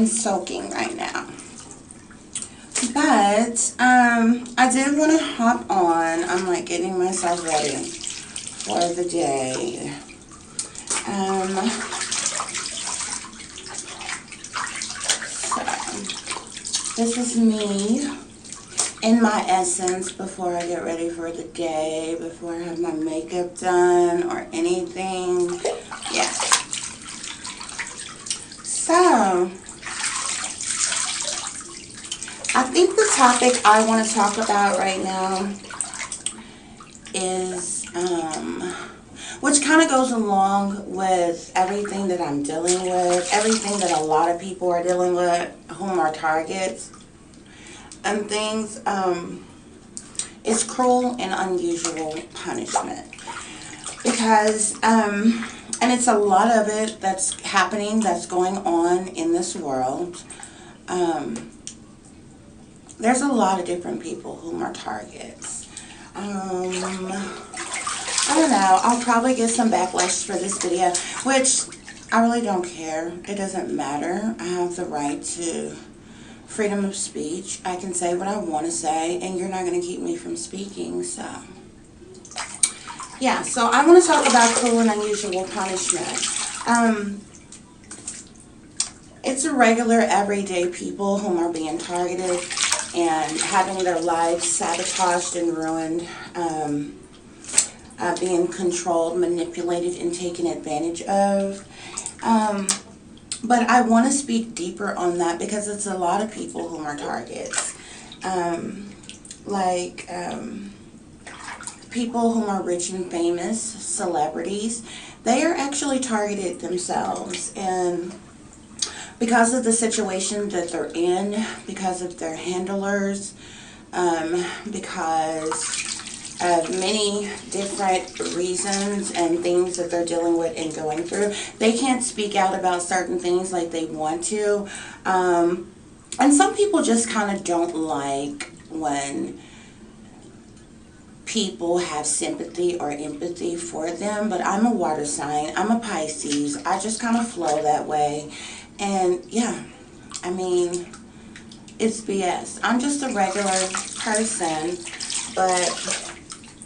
I'm soaking right now. But I did want to hop on. I'm like getting myself ready for the day. So this is me in my essence before I get ready for the day, before I have my makeup done or anything. Yeah. So I think the topic I want to talk about right now is, which kind of goes along with everything that I'm dealing with, everything that a lot of people are dealing with, whom are targets and things, is cruel and unusual punishment. Because, and it's a lot of it that's happening, that's going on in this world. There's a lot of different people whom are targets. I don't know. I'll probably get some backlash for this video, which I really don't care. It doesn't matter. I have the right to freedom of speech. I can say what I want to say, and you're not going to keep me from speaking. So, yeah. So I want to talk about cruel and unusual punishment. It's a regular, everyday people whom are being targeted and having their lives sabotaged and ruined, being controlled, manipulated, and taken advantage of. But I want to speak deeper on that because it's a lot of people whom are targets. People whom are rich and famous, celebrities, they are actually targeted themselves. And because of the situation that they're in, because of their handlers, because of many different reasons and things that they're dealing with and going through, they can't speak out about certain things like they want to. And some people just kind of don't like when people have sympathy or empathy for them. But I'm a water sign. I'm a Pisces. I just kind of flow that way. And yeah, I mean, it's BS. I'm just a regular person, but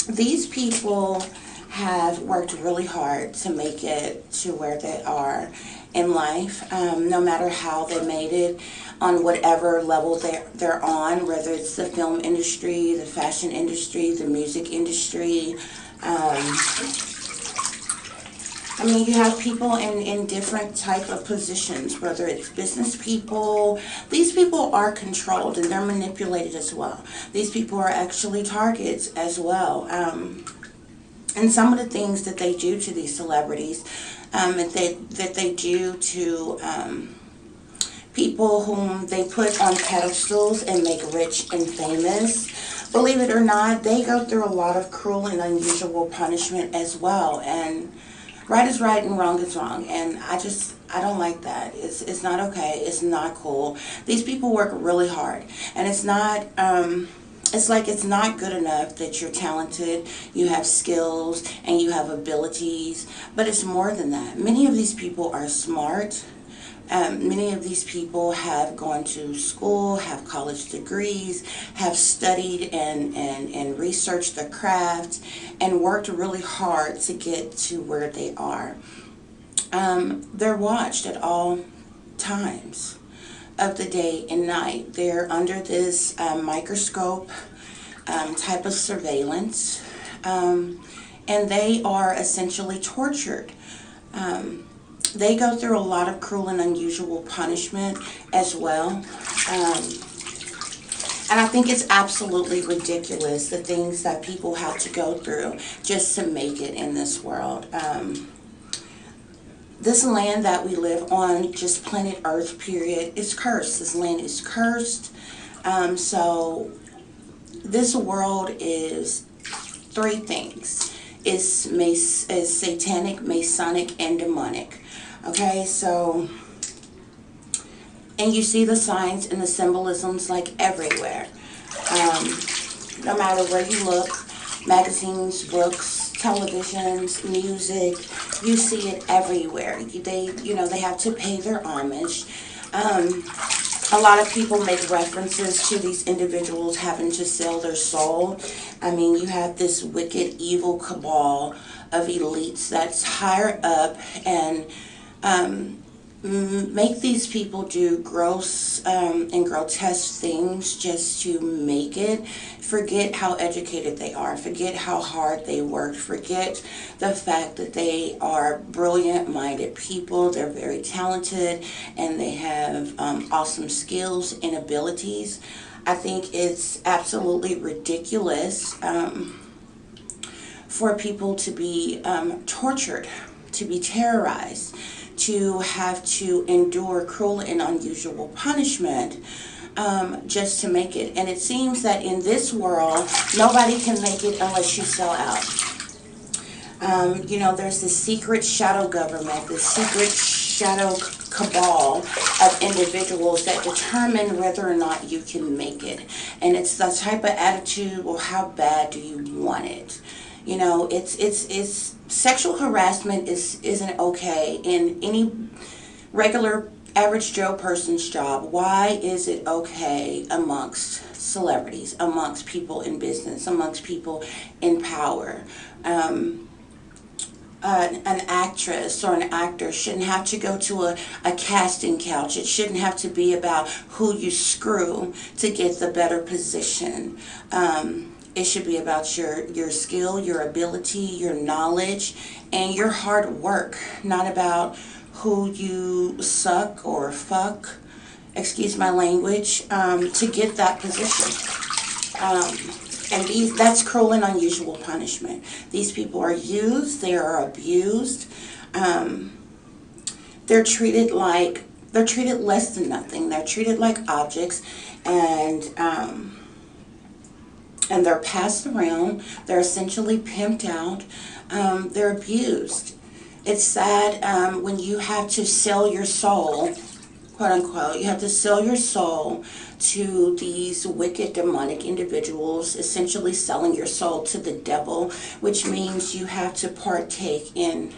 these people have worked really hard to make it to where they are in life, no matter how they made it, on whatever level they're on, whether it's the film industry, the fashion industry, the music industry. I mean, you have people in different type of positions, whether it's business people. These people are controlled and they're manipulated as well. These people are actually targets as well. And some of the things that they do to these celebrities, that they do to people whom they put on pedestals and make rich and famous, believe it or not, they go through a lot of cruel and unusual punishment as well. And right is right and wrong is wrong, and I don't like that. It's not okay. It's not cool. These people work really hard, and it's not it's not good enough that you're talented, you have skills, and you have abilities, but it's more than that. Many of these people are smart. Many of these people have gone to school, have college degrees, have studied and researched their craft, and worked really hard to get to where they are. They're watched at all times of the day and night. They're under this microscope type of surveillance, and they are essentially tortured. They go through a lot of cruel and unusual punishment as well. And I think it's absolutely ridiculous, the things that people have to go through just to make it in this world. This land that we live on, just planet Earth, period, is cursed. This land is cursed. So this world is three things. It's satanic, Masonic, and demonic. Okay, so, and you see the signs and the symbolisms like everywhere. No matter where you look, magazines, books, televisions, music, you see it everywhere. They have to pay their homage. A lot of people make references to these individuals having to sell their soul. I mean, you have this wicked, evil cabal of elites that's higher up and make these people do gross and grotesque things just to make it. Forget how educated they are. Forget how hard they work. Forget the fact that they are brilliant-minded people. They're very talented and they have awesome skills and abilities. I think it's absolutely ridiculous for people to be tortured, to be terrorized, to have to endure cruel and unusual punishment just to make it. And it seems that in this world, nobody can make it unless you sell out. You know, there's this secret shadow government, this secret shadow cabal of individuals that determine whether or not you can make it. And it's the type of attitude, well, how bad do you want it? You know, it's sexual harassment isn't okay in any regular average Joe person's job. Why is it okay amongst celebrities, amongst people in business, amongst people in power? An actress or an actor shouldn't have to go to a casting couch. It shouldn't have to be about who you screw to get the better position. It should be about your skill, your ability, your knowledge, and your hard work, not about who you suck or fuck, excuse my language, to get that position. And that's cruel and unusual punishment. These people are used, they are abused, they're treated less than nothing. They're treated like objects, and they're passed around. They're essentially pimped out. They're abused. It's sad when you have to sell your soul, quote unquote, you have to sell your soul to these wicked demonic individuals, essentially selling your soul to the devil, which means you have to partake in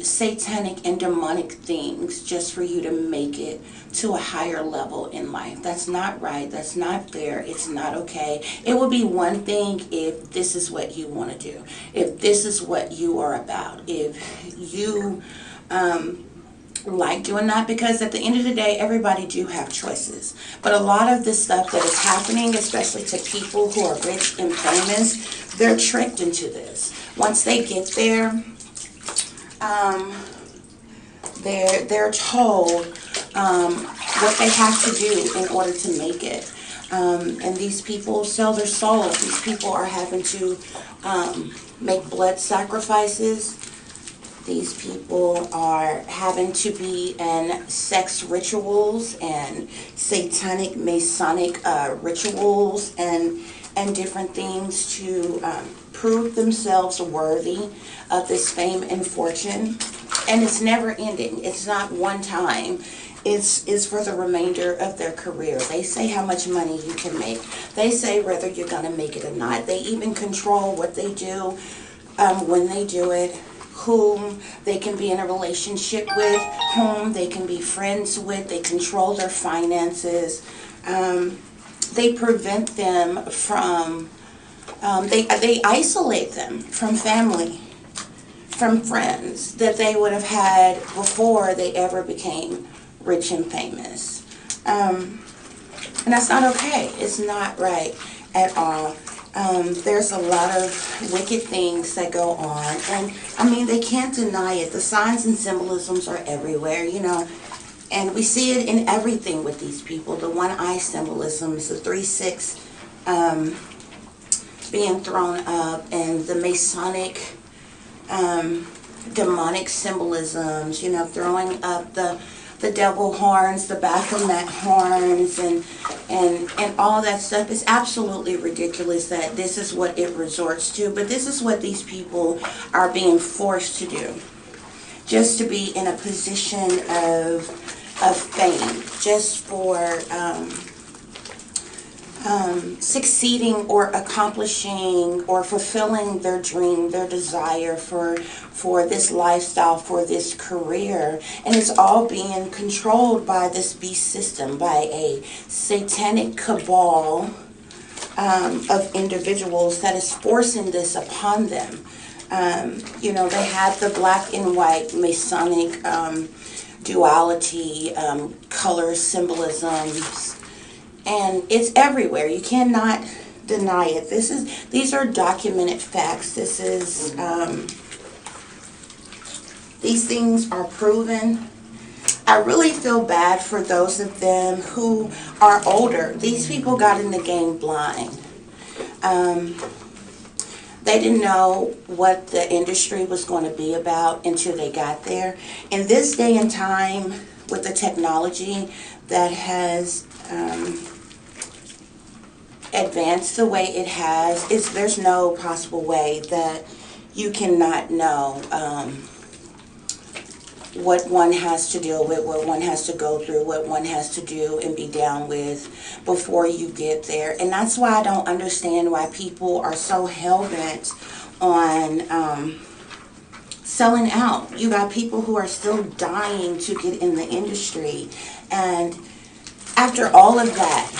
satanic and demonic things just for you to make it to a higher level in life. That's not right. That's not fair. It's not okay. It would be one thing if this is what you want to do, if this is what you are about, if you like doing that, because at the end of the day, everybody do have choices. But a lot of this stuff that is happening, especially to people who are rich and famous, they're tricked into this. Once they get there, they're told what they have to do in order to make it. And these people sell their souls. These people are having to make blood sacrifices. These people are having to be in sex rituals and satanic Masonic rituals and different things to prove themselves worthy of this fame and fortune. And it's never ending. It's not one time. It's for the remainder of their career. They say how much money you can make. They say whether you're going to make it or not. They even control what they do, when they do it, whom they can be in a relationship with, whom they can be friends with. They control their finances. They prevent them from, they isolate them from family, from friends that they would have had before they ever became rich and famous. And that's not okay. It's not right at all. There's a lot of wicked things that go on, and I mean, they can't deny it. The signs and symbolisms are everywhere, you know, and we see it in everything with these people. The one-eye symbolisms, the 3-6 being thrown up, and the Masonic demonic symbolisms, you know, throwing up the devil horns, the Baphomet horns, and all that stuff. Is absolutely ridiculous that this is what it resorts to, but this is what these people are being forced to do, just to be in a position of fame, just for succeeding or accomplishing or fulfilling their dream, their desire for this lifestyle, for this career. And it's all being controlled by this beast system, by a satanic cabal of individuals that is forcing this upon them. You know, they have the black and white Masonic duality, color symbolisms, and it's everywhere. You cannot deny it. These are documented facts. These things are proven. I really feel bad for those of them who are older. These people got in the game blind. They didn't know what the industry was going to be about until they got there. In this day and time, with the technology that has advanced the way it has, there's no possible way that you cannot know what one has to deal with, what one has to go through, what one has to do and be down with before you get there. And that's why I don't understand why people are so hell-bent on selling out. You got people who are still dying to get in the industry. And after all of that,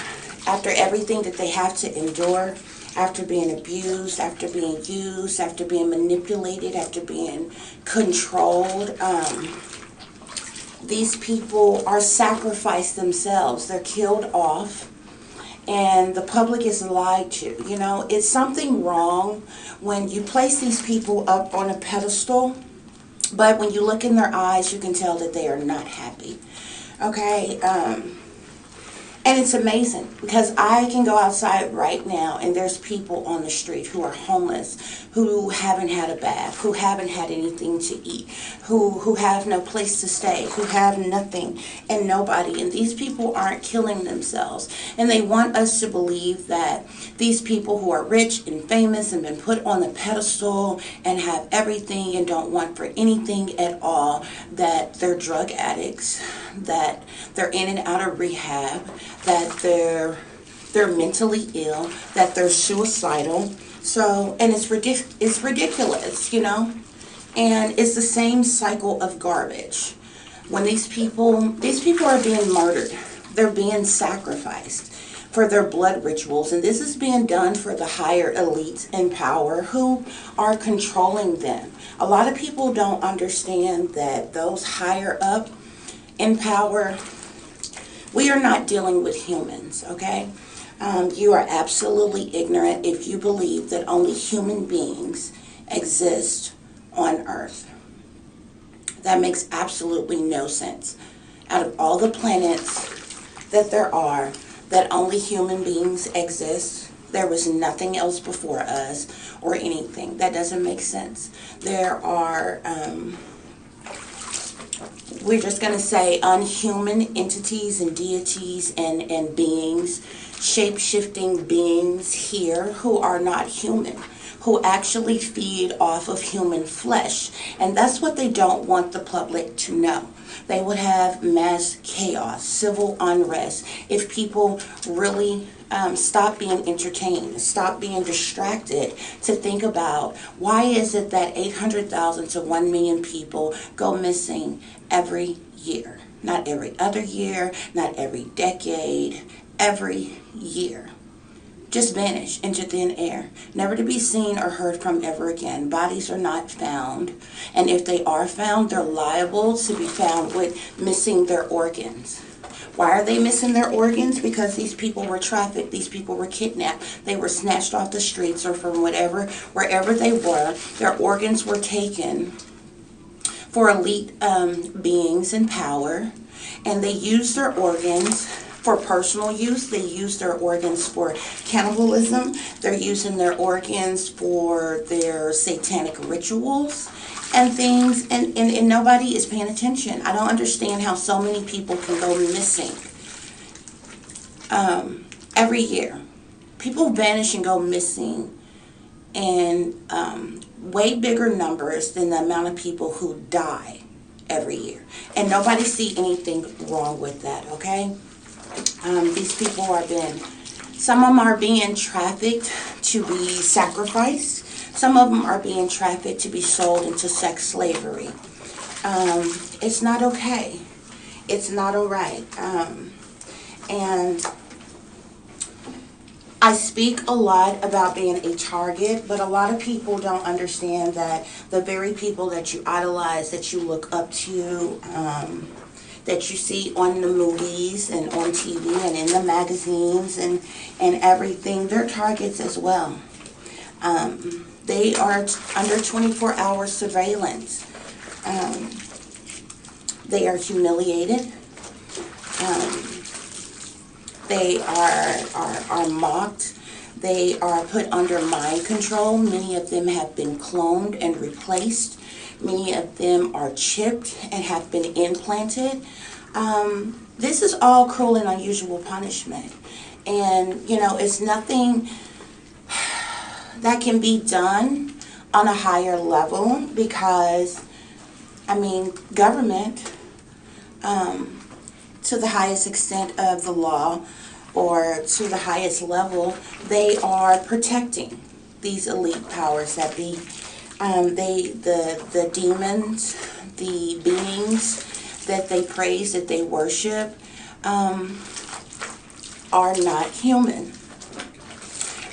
after everything that they have to endure, after being abused, after being used, after being manipulated, after being controlled, these people are sacrificed themselves. They're killed off, and the public is lied to. You know, it's something wrong when you place these people up on a pedestal, but when you look in their eyes, you can tell that they are not happy. Okay? And it's amazing because I can go outside right now and there's people on the street who are homeless, who haven't had a bath, who haven't had anything to eat, who have no place to stay, who have nothing and nobody. And these people aren't killing themselves. And they want us to believe that these people who are rich and famous and been put on the pedestal and have everything and don't want for anything at all, that they're drug addicts, that they're in and out of rehab, that they're mentally ill, that they're suicidal. So, and it's ridiculous, you know? And it's the same cycle of garbage. When these people are being murdered, they're being sacrificed for their blood rituals, and this is being done for the higher elites in power who are controlling them. A lot of people don't understand that those higher up in power, we are not dealing with humans, okay? You are absolutely ignorant if you believe that only human beings exist on Earth. That makes absolutely no sense. Out of all the planets that there are, that only human beings exist, there was nothing else before us or anything. That doesn't make sense. There are we're just going to say unhuman entities and deities and beings, shape-shifting beings here who are not human, who actually feed off of human flesh. And that's what they don't want the public to know. They would have mass chaos, civil unrest, if people really stop being entertained, stop being distracted to think about why is it that 800,000 to 1 million people go missing every year. Not every other year, not every decade, every year. Just vanish into thin air, never to be seen or heard from ever again. Bodies are not found, and if they are found, they're liable to be found with missing their organs. Why are they missing their organs? Because these people were trafficked, these people were kidnapped, they were snatched off the streets or from wherever they were. Their organs were taken for elite beings in power, and they used their organs for personal use. They use their organs for cannibalism. They're using their organs for their satanic rituals and things, and nobody is paying attention. I don't understand how so many people can go missing every year. People vanish and go missing in way bigger numbers than the amount of people who die every year. And nobody see anything wrong with that, okay? These people are being Some of them are being trafficked to be sacrificed. Some of them are being trafficked to be sold into sex slavery. It's not okay. It's not all right. And I speak a lot about being a target, but a lot of people don't understand that the very people that you idolize, that you look up to, that you see on the movies and on TV and in the magazines and everything, they're targets as well. They are under 24-hour surveillance. They are humiliated. They are mocked. They are put under mind control. Many of them have been cloned and replaced. Many of them are chipped and have been implanted. This is all cruel and unusual punishment. And, you know, it's nothing that can be done on a higher level because, I mean, government, to the highest extent of the law or to the highest level, they are protecting these elite powers that be. The demons, the beings that they praise, that they worship, are not human.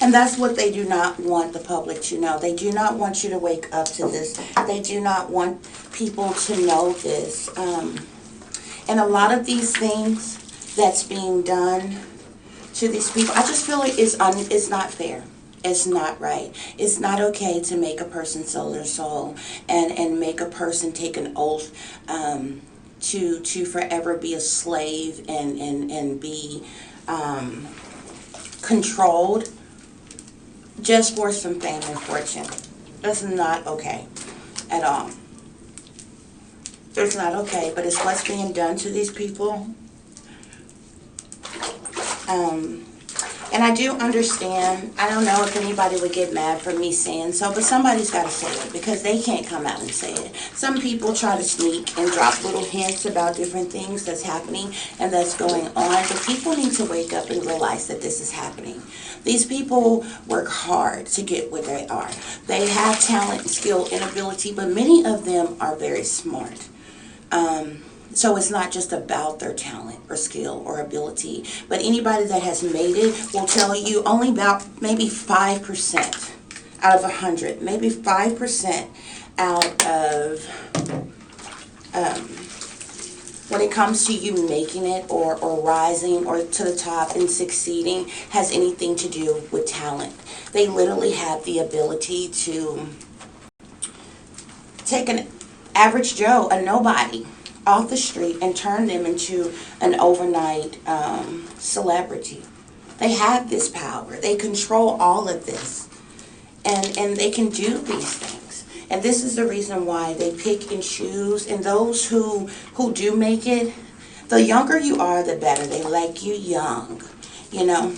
And that's what they do not want the public to know. They do not want you to wake up to this. They do not want people to know this. And a lot of these things that's being done to these people, I just feel like it's not fair. It's not right. It's not okay to make a person sell their soul and make a person take an oath to forever be a slave and be controlled just for some fame and fortune. That's not okay at all. It's not okay, but it's what's being done to these people. And I do understand, I don't know if anybody would get mad for me saying so, but somebody's got to say it because they can't come out and say it. Some people try to sneak and drop little hints about different things that's happening and that's going on, but people need to wake up and realize that this is happening. These people work hard to get where they are. They have talent, skill, and ability, but many of them are very smart. So it's not just about their talent or skill or ability, but anybody that has made it will tell you only about maybe 5% out of 100, maybe 5% out of, when it comes to you making it or rising or to the top and succeeding has anything to do with talent. They literally have the ability to take an average Joe, a nobody, off the street and turn them into an overnight celebrity. They have this power. They control all of this. And they can do these things. And this is the reason why they pick and choose. And those who do make it, the younger you are, the better. They like you young, you know.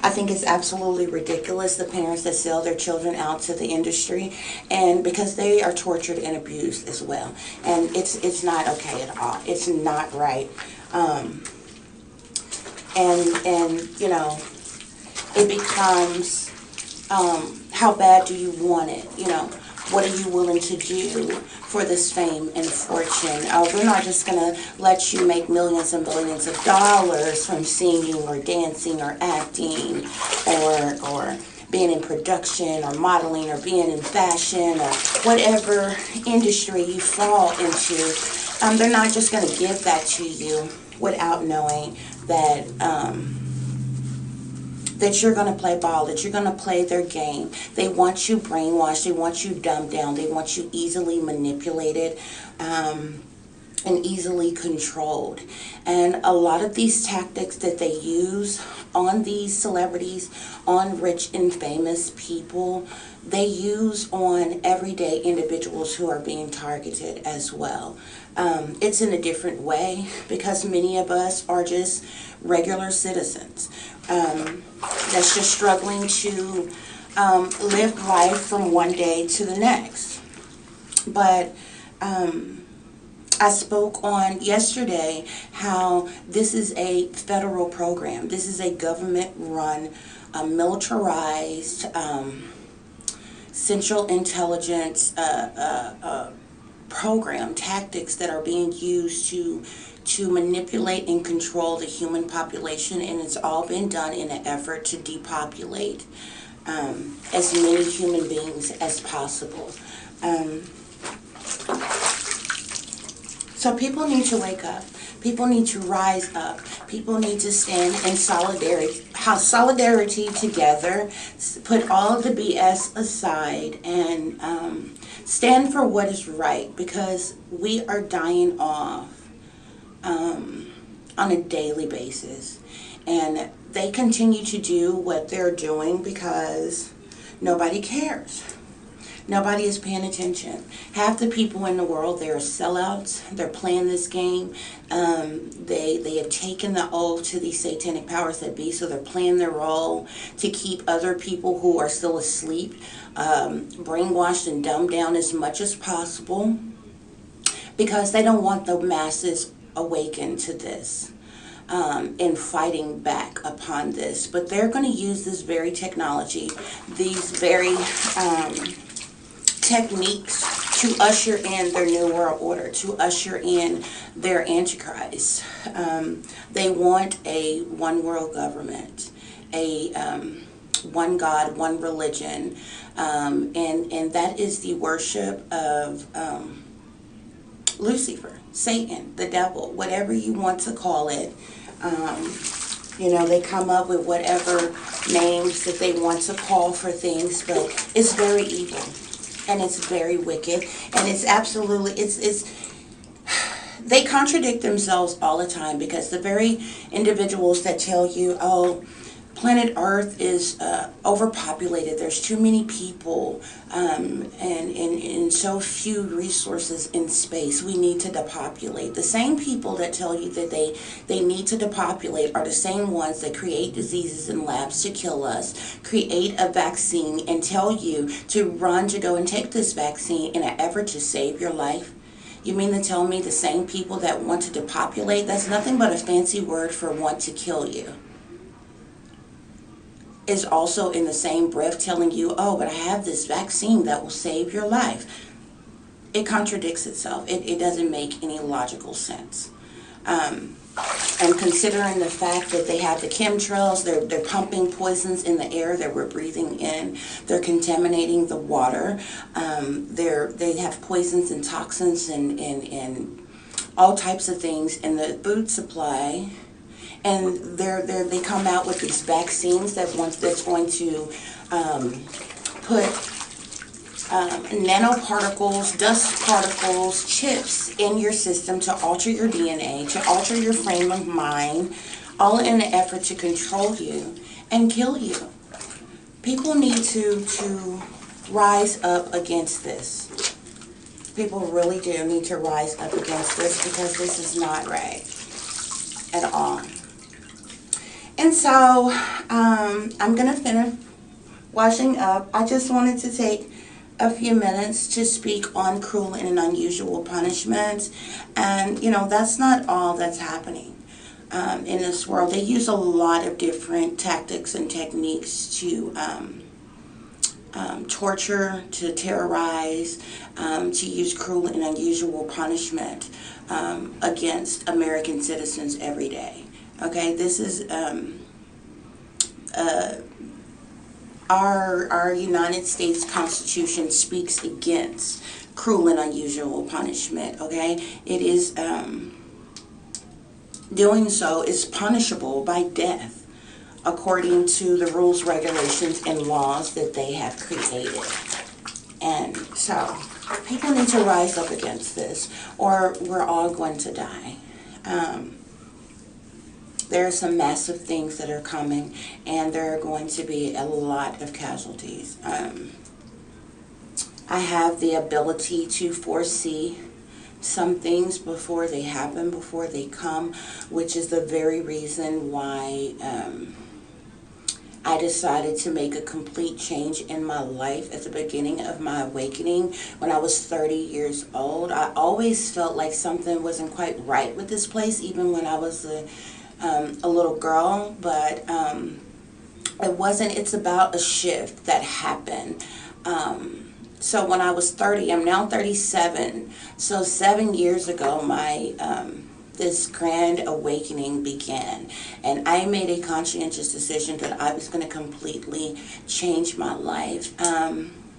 I think it's absolutely ridiculous, the parents that sell their children out to the industry, and because they are tortured and abused as well. And it's not okay at all. It's not right. And you know, it becomes, how bad do you want it? You know, what are you willing to do for this fame and fortune? We're not just going to let you make millions and billions of dollars from singing or dancing or acting or being in production or modeling or being in fashion or whatever industry you fall into. They're not just going to give that to you without knowing that that you're going to play ball, that you're going to play their game. They want you brainwashed. They want you dumbed down. They want you easily manipulated and easily controlled. And a lot of these tactics that they use on these celebrities, on rich and famous people, they use on everyday individuals who are being targeted as well. It's in a different way because many of us are just regular citizens that's just struggling to live life from one day to the next. But I spoke on yesterday how this is a federal program. This is a government-run, militarized, central intelligence program, tactics that are being used to manipulate and control the human population, and it's all been done in an effort to depopulate as many human beings as possible. So people need to wake up. People need to rise up. People need to stand in solidarity together, put all of the BS aside, and stand for what is right, because we are dying off on a daily basis. And they continue to do what they're doing because nobody cares. Nobody is paying attention. Half the people in the world, they're sellouts. They're playing this game. They have taken the oath to these satanic powers that be, so they're playing their role to keep other people who are still asleep brainwashed and dumbed down as much as possible, because they don't want the masses awakened to this and fighting back upon this. But they're going to use this very technology, these very techniques to usher in their new world order, to usher in their antichrist. They want a one world government, a one God, one religion, and that is the worship of Lucifer, Satan, the devil, whatever you want to call it. You know, they come up with whatever names that they want to call for things, but it's very evil. And it's very wicked, and it's absolutely, they contradict themselves all the time, because the very individuals that tell you, oh, planet Earth is overpopulated, there's too many people, and so few resources in space, we need to depopulate. The same people that tell you that they need to depopulate are the same ones that create diseases in labs to kill us, create a vaccine, and tell you to run to go and take this vaccine in an effort to save your life. You mean to tell me the same people that want to depopulate, that's nothing but a fancy word for want to kill you, is also in the same breath telling you, oh, but I have this vaccine that will save your life? It contradicts itself. It doesn't make any logical sense. And considering the fact that they have the chemtrails, they're pumping poisons in the air that we're breathing in, they're contaminating the water, they have poisons and toxins and all types of things in the food supply. And they come out with these vaccines that's going to put nanoparticles, dust particles, chips in your system to alter your DNA, to alter your frame of mind, all in an effort to control you and kill you. People need to rise up against this. People really do need to rise up against this, because this is not right at all. And so, I'm going to finish washing up. I just wanted to take a few minutes to speak on cruel and unusual punishment. And, you know, that's not all that's happening in this world. They use a lot of different tactics and techniques to torture, to terrorize, to use cruel and unusual punishment against American citizens every day. Okay, this is our United States Constitution speaks against cruel and unusual punishment. Okay, it is doing so is punishable by death, according to the rules, regulations, and laws that they have created. And so people need to rise up against this, or we're all going to die. There are some massive things that are coming, and there are going to be a lot of casualties. I have the ability to foresee some things before they happen, before they come, which is the very reason why I decided to make a complete change in my life at the beginning of my awakening when I was 30 years old. I always felt like something wasn't quite right with this place, even when I was a little girl, but it wasn't. It's about a shift that happened. So when I was 30, I'm now 37. So 7 years ago, my this grand awakening began, and I made a conscientious decision that I was going to completely change my life.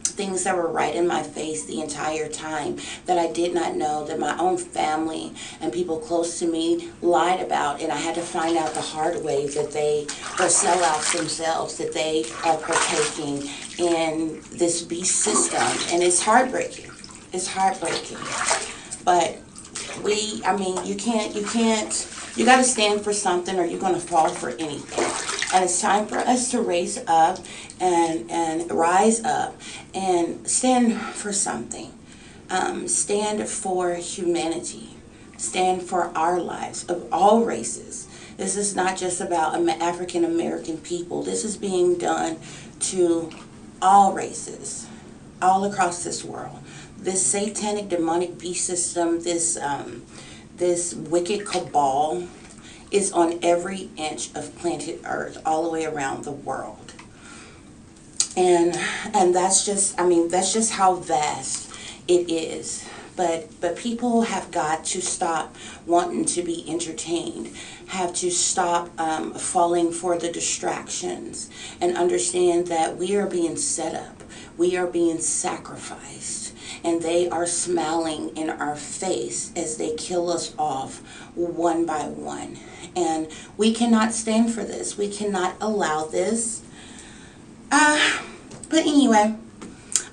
Things that were right in my face the entire time that I did not know, that my own family and people close to me lied about, and I had to find out the hard way that they were sellouts themselves, that they are partaking in this beast system, and it's heartbreaking. It's heartbreaking. But you got to stand for something or you're going to fall for anything. And it's time for us to raise up and rise up and stand for something. Stand for humanity. Stand for our lives of all races. This is not just about African American people. This is being done to all races, all across this world. This satanic demonic beast system, this wicked cabal is on every inch of planet Earth, all the way around the world. And that's just, that's just how vast it is. But people have got to stop wanting to be entertained, have to stop falling for the distractions, and understand that we are being set up, we are being sacrificed, and they are smiling in our face as they kill us off one by one. And we cannot stand for this. We cannot allow this. But anyway,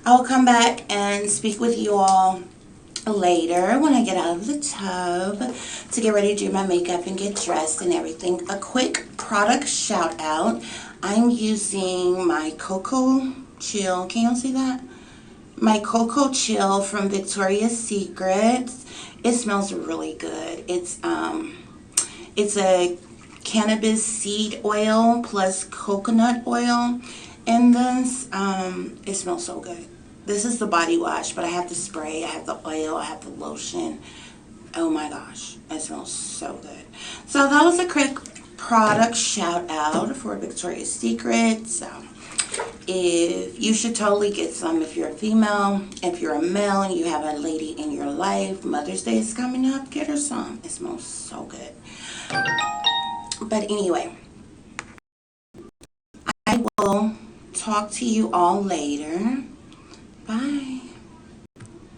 I'll come back and speak with you all later when I get out of the tub to get ready to do my makeup and get dressed and everything. A quick product shout out. I'm using my Cocoa Chill. Can you see that? My Cocoa Chill from Victoria's Secret. It smells really good. It's a cannabis seed oil plus coconut oil in this. It smells so good. This is the body wash, but I have the spray, I have the oil, I have the lotion. Oh my gosh, it smells so good. So that was a quick product shout out for Victoria's Secret. So if you should totally get some if you're a female. If you're a male and you have a lady in your life, Mother's Day is coming up, get her some. It smells so good. But anyway, I will talk to you all later. Bye.